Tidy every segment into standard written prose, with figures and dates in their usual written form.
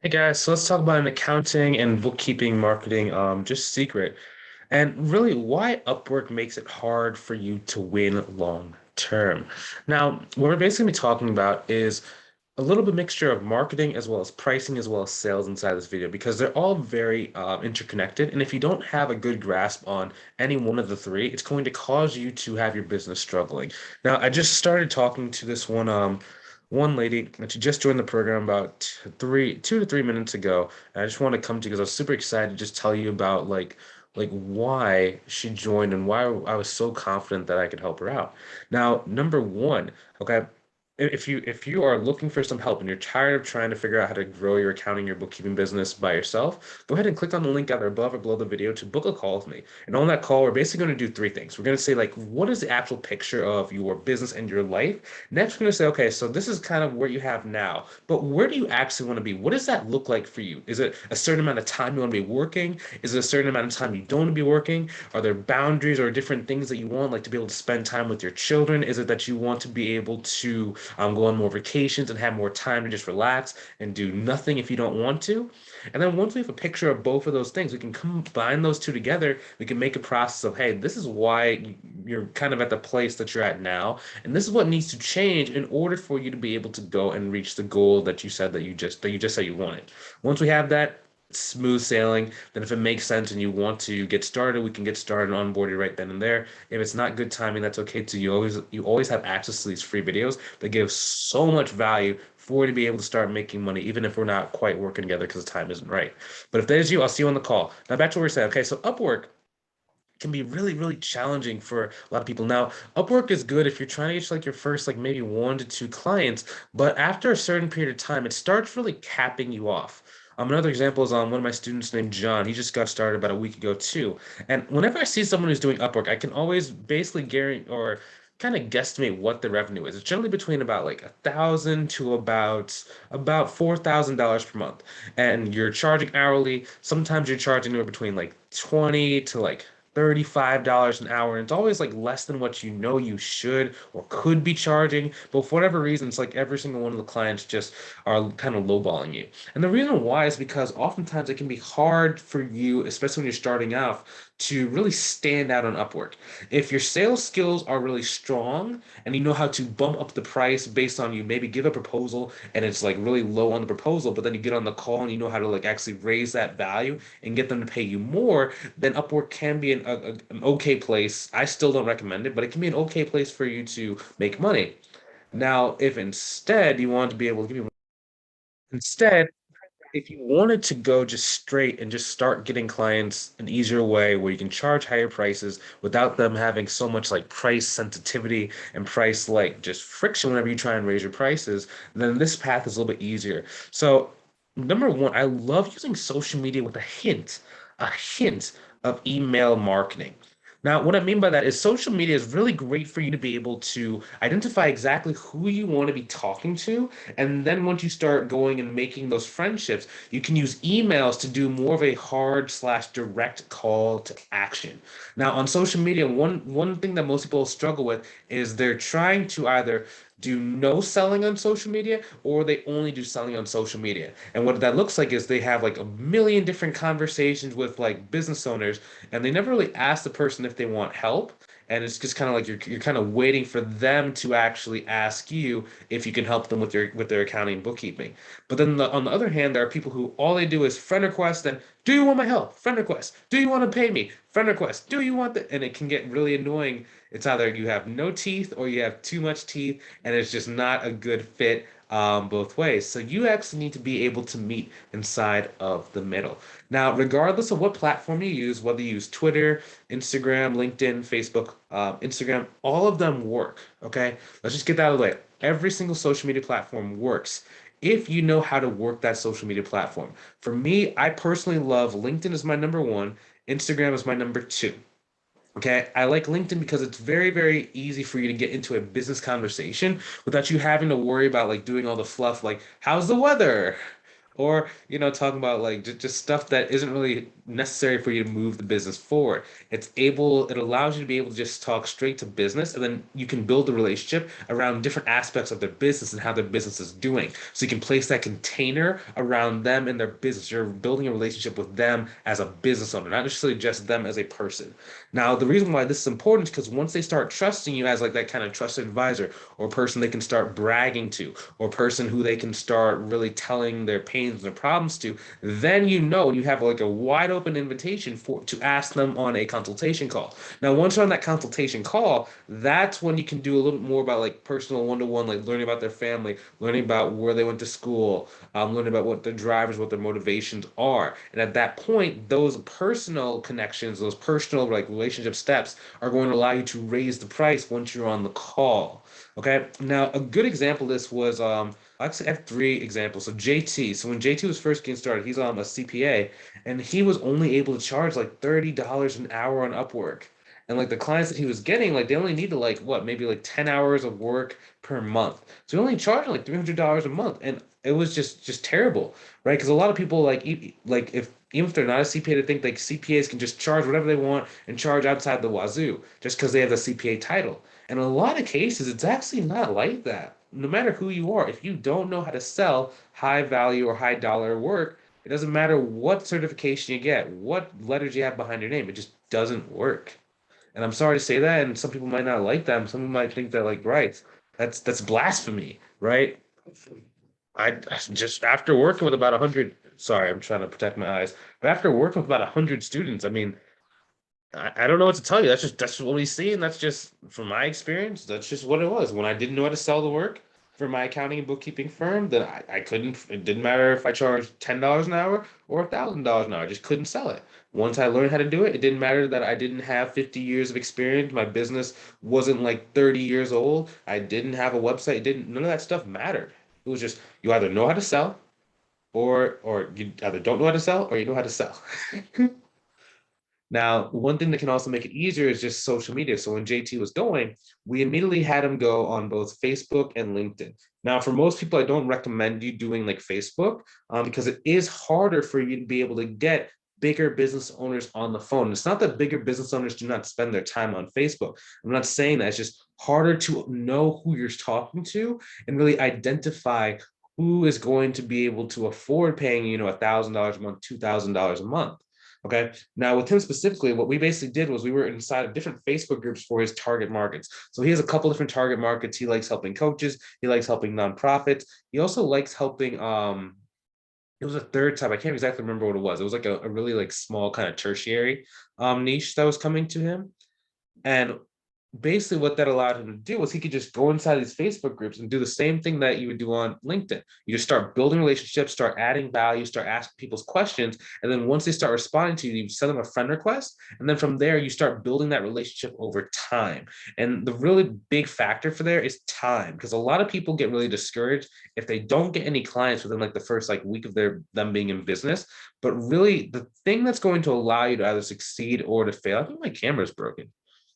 Hey guys, so let's talk about an accounting and bookkeeping marketing just secret and really why Upwork makes it hard for you to win long term. Now, what we're basically talking about is a little bit mixture of marketing as well as pricing as well as sales inside this video because they're all very interconnected. And if you don't have a good grasp on any one of the three, it's going to cause you to have your business struggling. Now, I just started talking to this one lady, and she just joined the program about 2 to 3 minutes ago. And I just want to come to you because I was super excited to just tell you about like why she joined and why I was so confident that I could help her out. Now, number one, okay, if you are looking for some help and you're tired of trying to figure out how to grow your accounting, your bookkeeping business by yourself, go ahead and click on the link either above or below the video to book a call with me. And on that call, we're basically going to do three things. We're going to say like, what is the actual picture of your business and your life? Next, we're going to say, okay, so this is kind of where you have now, but where do you actually want to be? What does that look like for you? Is it a certain amount of time you want to be working? Is it a certain amount of time you don't want to be working? Are there boundaries or different things that you want, like to be able to spend time with your children? Is it that you want to be able to go on more vacations and have more time to just relax and do nothing if you don't want to? And then once we have a picture of both of those things, we can combine those two together. We can make a process of, hey, this is why you're kind of at the place that you're at now, and this is what needs to change in order for you to be able to go and reach the goal that you said that you just said you wanted. Once we have that, smooth sailing. Then if it makes sense and you want to get started, we can get started on board right then and there. If it's not good timing, that's okay too. You always have access to these free videos that give so much value for you to be able to start making money, even if we're not quite working together because the time isn't right. But if that is you, I'll see you on the call. Now back to what we're saying. Okay, so Upwork can be really, really challenging for a lot of people. Now, Upwork is good if you're trying to get like your first like maybe 1 to 2 clients, but after a certain period of time, it starts really capping you off. Another example is one of my students named John. He just got started about a week ago too. And whenever I see someone who's doing Upwork, I can always basically guarantee or kind of guesstimate what the revenue is. It's generally between about like 1,000 to about $4,000 per month. And you're charging hourly. Sometimes you're charging anywhere between like 20 to like $35 an hour. And it's always like less than what you know you should or could be charging. But for whatever reason, it's like every single one of the clients just are kind of lowballing you. And the reason why is because oftentimes it can be hard for you, especially when you're starting out, to really stand out on Upwork. If your sales skills are really strong and you know how to bump up the price based on you maybe give a proposal and it's like really low on the proposal, but then you get on the call and you know how to like actually raise that value and get them to pay you more, then Upwork can be an okay place. I still don't recommend it, but it can be an okay place for you to make money. Now, if instead you want to be able to give me instead, if you wanted to go just straight and just start getting clients an easier way where you can charge higher prices without them having so much like price sensitivity and price like just friction whenever you try and raise your prices, then this path is a little bit easier. So, number one, I love using social media with a hint of email marketing. Now, what I mean by that is social media is really great for you to be able to identify exactly who you want to be talking to. And then once you start going and making those friendships, you can use emails to do more of a hard slash direct call to action. Now, on social media, one thing that most people struggle with is they're trying to either do no selling on social media or they only do selling on social media. And what that looks like is they have like a million different conversations with like business owners and they never really ask the person if they want help. And it's just kind of like you're kind of waiting for them to actually ask you if you can help them with their accounting and bookkeeping. But then on the other hand, there are people who all they do is friend request and do you want my help? Friend request. Do you want to pay me? Friend request. Do you want that? And it can get really annoying. It's either you have no teeth or you have too much teeth, and it's just not a good fit both ways. So you actually need to be able to meet inside of the middle. Now, regardless of what platform you use, whether you use Twitter, Instagram, LinkedIn, Facebook, Instagram, all of them work. Okay, let's just get that out of the way. Every single social media platform works if you know how to work that social media platform. For me, I personally love LinkedIn as my number one, Instagram is my number two. Okay, I like LinkedIn because it's very, very easy for you to get into a business conversation without you having to worry about like doing all the fluff like, how's the weather? or talking about like just stuff that isn't really necessary for you to move the business forward. It allows you to be able to just talk straight to business, and then you can build a relationship around different aspects of their business and how their business is doing. So you can place that container around them and their business. You're building a relationship with them as a business owner, not necessarily just them as a person. Now, the reason why this is important is because once they start trusting you as like that kind of trusted advisor or person they can start bragging to, or person who they can start really telling their pains and their problems to, then you have like a wide open invitation for to ask them on a consultation call. Now, once you're on that consultation call, that's when you can do a little bit more about like personal one-to-one, like learning about their family, learning about where they went to school, learning about what their drivers, what their motivations are. And at that point, those personal connections, those personal like relationship steps are going to allow you to raise the price once you're on the call. Okay. Now, a good example of this was actually I have three examples. So JT. So when JT was first getting started, he's a CPA, and he was only able to charge like $30 an hour on Upwork. And like the clients that he was getting, like they only needed like what, maybe like 10 hours of work per month. So he only charged like $300 a month. And it was just terrible, right? Because a lot of people like if even if they're not a CPA, they think like CPAs can just charge whatever they want and charge outside the wazoo just because they have the CPA title. And in a lot of cases, it's actually not like that. No matter who you are, if you don't know how to sell high value or high dollar work, it doesn't matter what certification you get, what letters you have behind your name, it just doesn't work. And I'm sorry to say that, and some people might not like that. Some people might think that, like, right, that's blasphemy, right? I just after working with about 100, sorry, I'm trying to protect my eyes, but after working with about 100 students, I mean, I don't know what to tell you. That's just what we see, and that's just from my experience. That's just what it was. When I didn't know how to sell the work for my accounting and bookkeeping firm, then I couldn't. It didn't matter if I charged $10 an hour or $1,000 an hour. I just couldn't sell it. Once I learned how to do it, it didn't matter that I didn't have 50 years of experience. My business wasn't like 30 years old. I didn't have a website. It didn't. None of that stuff mattered. It was just you either know how to sell, or you either don't know how to sell, or you know how to sell. Now, one thing that can also make it easier is just social media. So when JT was going, we immediately had him go on both Facebook and LinkedIn. Now, for most people, I don't recommend you doing like Facebook because it is harder for you to be able to get bigger business owners on the phone. It's not that bigger business owners do not spend their time on Facebook. I'm not saying that. It's just harder to know who you're talking to and really identify who is going to be able to afford paying, $1,000 a month, $2,000 a month. Okay. Now, with him specifically, what we basically did was we were inside of different Facebook groups for his target markets. So he has a couple different target markets. He likes helping coaches. He likes helping nonprofits. He also likes helping. It was a third type. I can't exactly remember what it was. It was like a really like small kind of tertiary niche that was coming to him. And basically what that allowed him to do was he could just go inside these Facebook groups and do the same thing that you would do on LinkedIn. You just start building relationships, start adding value, start asking people's questions. And then once they start responding to you, you send them a friend request. And then from there, you start building that relationship over time. And the really big factor for there is time, because a lot of people get really discouraged if they don't get any clients within like the first like week of them being in business. But really the thing that's going to allow you to either succeed or to fail, I think my camera's broken.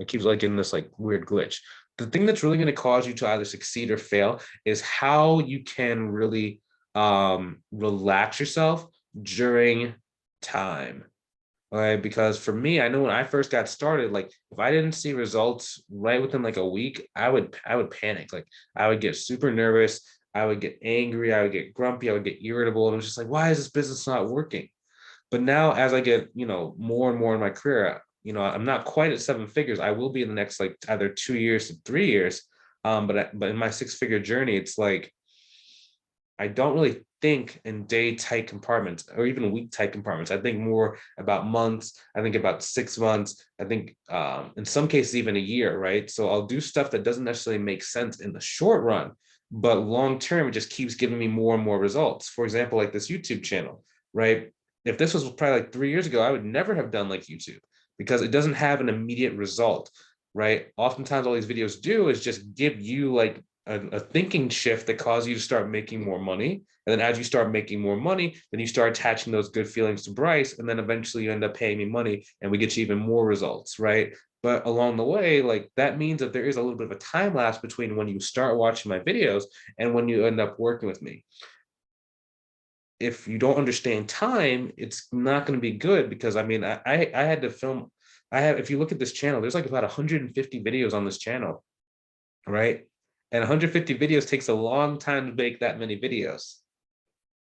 It keeps like getting this like weird glitch. The thing that's really going to cause you to either succeed or fail is how you can really relax yourself during time. All right, because for me, I know when I first got started, like if I didn't see results right within like a week, I would panic. Like I would get super nervous, I would get angry, I would get grumpy, I would get irritable, and it was just like, why is this business not working? But now, as I get, more and more in my career, I'm not quite at seven figures. I will be in the next like either 2 years to 3 years. But in my six-figure journey, it's like I don't really think in day tight compartments or even week tight compartments. I think more about months. I think about 6 months. I think in some cases even a year, right? So I'll do stuff that doesn't necessarily make sense in the short run, but long term, it just keeps giving me more and more results. For example, like this YouTube channel, right? If this was probably like 3 years ago, I would never have done like YouTube because it doesn't have an immediate result, right? Oftentimes, all these videos do is just give you like a thinking shift that causes you to start making more money. And then as you start making more money, then you start attaching those good feelings to Bryce. And then eventually you end up paying me money and we get you even more results, right? But along the way, like that means that there is a little bit of a time lapse between when you start watching my videos and when you end up working with me. if you don't understand time, it's not going to be good because I mean, I had to film. I have, if you look at this channel, there's like about 150 videos on this channel, right? And 150 videos takes a long time to make that many videos.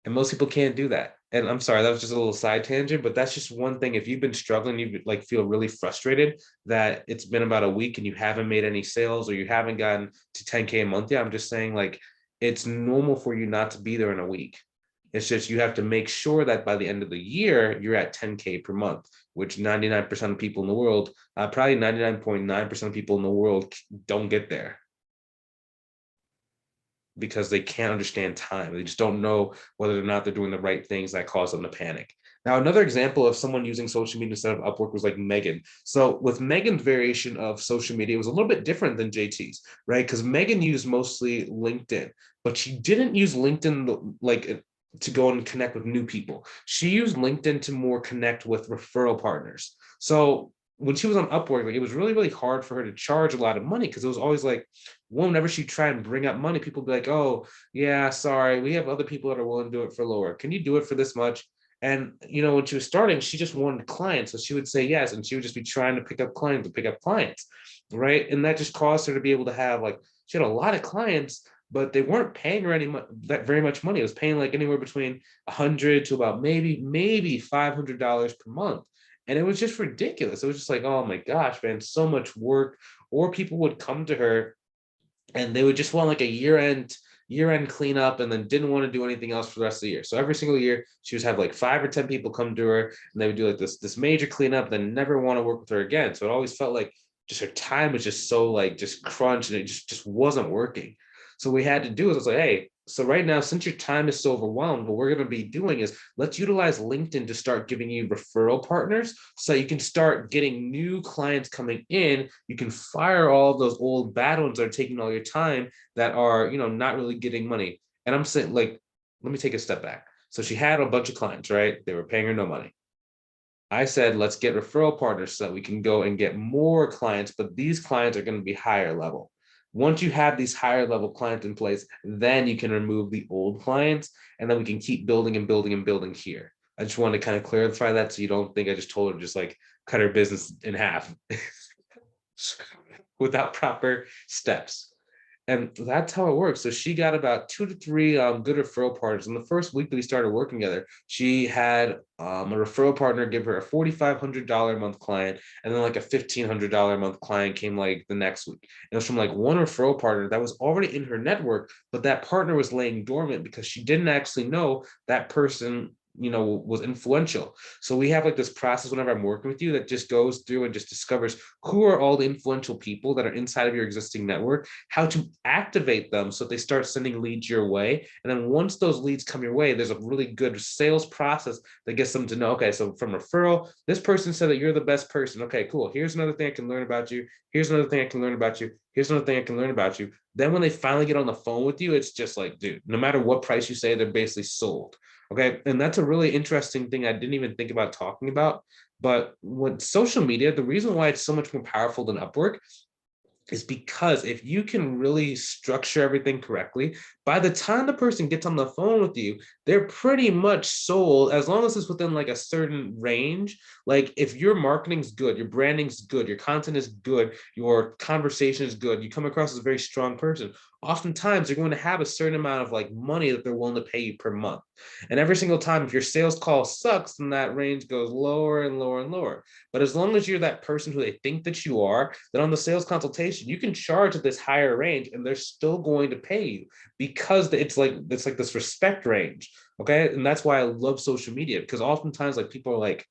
And most people can't do that. And I'm sorry, that was just a little side tangent, but that's just one thing. If you've been struggling, you like feel really frustrated that it's been about a week and you haven't made any sales or you haven't gotten to 10K a month yet. I'm just saying, like, it's normal for you not to be there in a week. It's just you have to make sure that by the end of the year, you're at 10K per month, which 99% of people in the world, probably 99.9% of people in the world don't get there because they can't understand time. They just don't know whether or not they're doing the right things that cause them to panic. Now, another example of someone using social media instead of Upwork was like Megan. So with Megan's variation of social media, it was a little bit different than JT's, right? Because Megan used mostly LinkedIn, but she didn't use LinkedIn like to go and connect with new people. She used LinkedIn to more connect with referral partners. So when she was on Upwork, like, it was really, really hard for her to charge a lot of money because it was always like, whenever she tried and bring up money, people be like, "Oh, yeah, sorry, we have other people that are willing to do it for lower. Can you do it for this much?" And when she was starting, she just wanted clients, so she would say yes, and she would just be trying to pick up clients, right? And that just caused her to be able to have like she had a lot of clients, but they weren't paying her that very much money. It was paying like anywhere between 100 to about maybe $500 per month. And it was just ridiculous. It was just like, oh my gosh, man, so much work. Or people would come to her and they would just want like a year-end cleanup and then didn't want to do anything else for the rest of the year. So every single year she would have like 5 or 10 people come to her and they would do like this major cleanup, then never want to work with her again. So it always felt like just her time was just so like just crunched and it just wasn't working. So what we had to do is I was like, hey, so right now, since your time is so overwhelmed, what we're going to be doing is let's utilize LinkedIn to start giving you referral partners so you can start getting new clients coming in. You can fire all of those old bad ones that are taking all your time that are, not really getting money. And I'm saying, like, let me take a step back. So she had a bunch of clients, right? They were paying her no money. I said, let's get referral partners so that we can go and get more clients, but these clients are going to be higher level. Once you have these higher level clients in place, then you can remove the old clients and then we can keep building and building and building here. I just wanted to kind of clarify that so you don't think I just told her just like cut her business in half without proper steps. And that's how it works. So she got about 2 to 3 good referral partners. In the first week that we started working together, she had a referral partner give her a $4,500 a month client, and then like a $1,500 a month client came like the next week. And it was from like one referral partner that was already in her network, but that partner was laying dormant because she didn't actually know that person was influential. So we have like this process whenever I'm working with you that just goes through and just discovers who are all the influential people that are inside of your existing network, how to activate them so they start sending leads your way. And then once those leads come your way, there's a really good sales process that gets them to know, okay, so from referral, this person said that you're the best person. Okay, cool. Here's another thing I can learn about you. Here's another thing I can learn about you. Here's another thing I can learn about you. Then when they finally get on the phone with you, it's just like, dude, no matter what price you say, they're basically sold. Okay. And that's a really interesting thing I didn't even think about talking about. But with social media, the reason why it's so much more powerful than Upwork is because if you can really structure everything correctly, by the time the person gets on the phone with you, they're pretty much sold as long as it's within like a certain range. Like if your marketing's good, your branding's good, your content is good, your conversation is good, you come across as a very strong person, oftentimes you're going to have a certain amount of like money that they're willing to pay you per month. And every single time, if your sales call sucks, then that range goes lower and lower and lower. But as long as you're that person who they think that you are, then on the sales consultation, you can charge at this higher range and they're still going to pay you because it's like this respect range. Okay. And that's why I love social media, because oftentimes like people are like,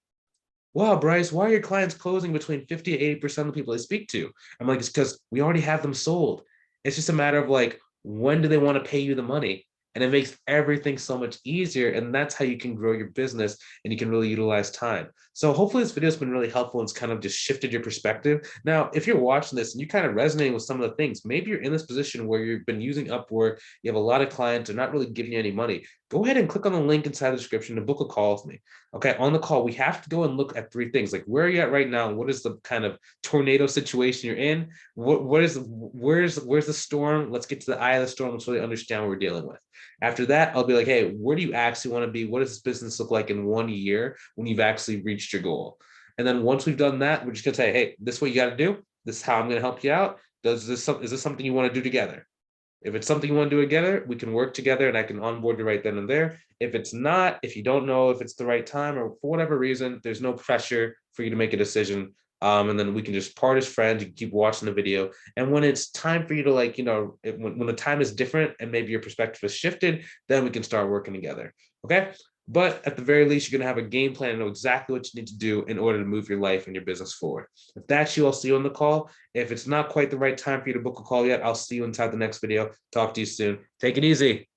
wow, Bryce, why are your clients closing between 50 to 80% of the people they speak to? I'm like, it's because we already have them sold. It's just a matter of like, when do they want to pay you the money? And it makes everything so much easier. And that's how you can grow your business and you can really utilize time. So hopefully this video has been really helpful and it's kind of just shifted your perspective. Now, if you're watching this and you kind of resonate with some of the things, maybe you're in this position where you've been using Upwork, you have a lot of clients, they're not really giving you any money. go ahead and click on the link inside the description to book a call with me. Okay, on the call, we have to go and look at three things, like where are you at right now? What is the kind of tornado situation you're in? Where's the storm? Let's get to the eye of the storm. Let's really understand what we're dealing with. After that, I'll be like, hey, where do you actually want to be? What does this business look like in 1 year when you've actually reached your goal? And then once we've done that, we're just gonna say, hey, this is what you got to do. This is how I'm gonna help you out. Is this something you want to do together? If it's something you want to do together, we can work together and I can onboard you right then and there. If it's not, if you don't know if it's the right time or for whatever reason, there's no pressure for you to make a decision. And then we can just part as friends. You can keep watching the video. And when it's time for you to when the time is different and maybe your perspective has shifted, then we can start working together. Okay. But at the very least, you're going to have a game plan and know exactly what you need to do in order to move your life and your business forward. If that's you, I'll see you on the call. If it's not quite the right time for you to book a call yet, I'll see you inside the next video. Talk to you soon. Take it easy.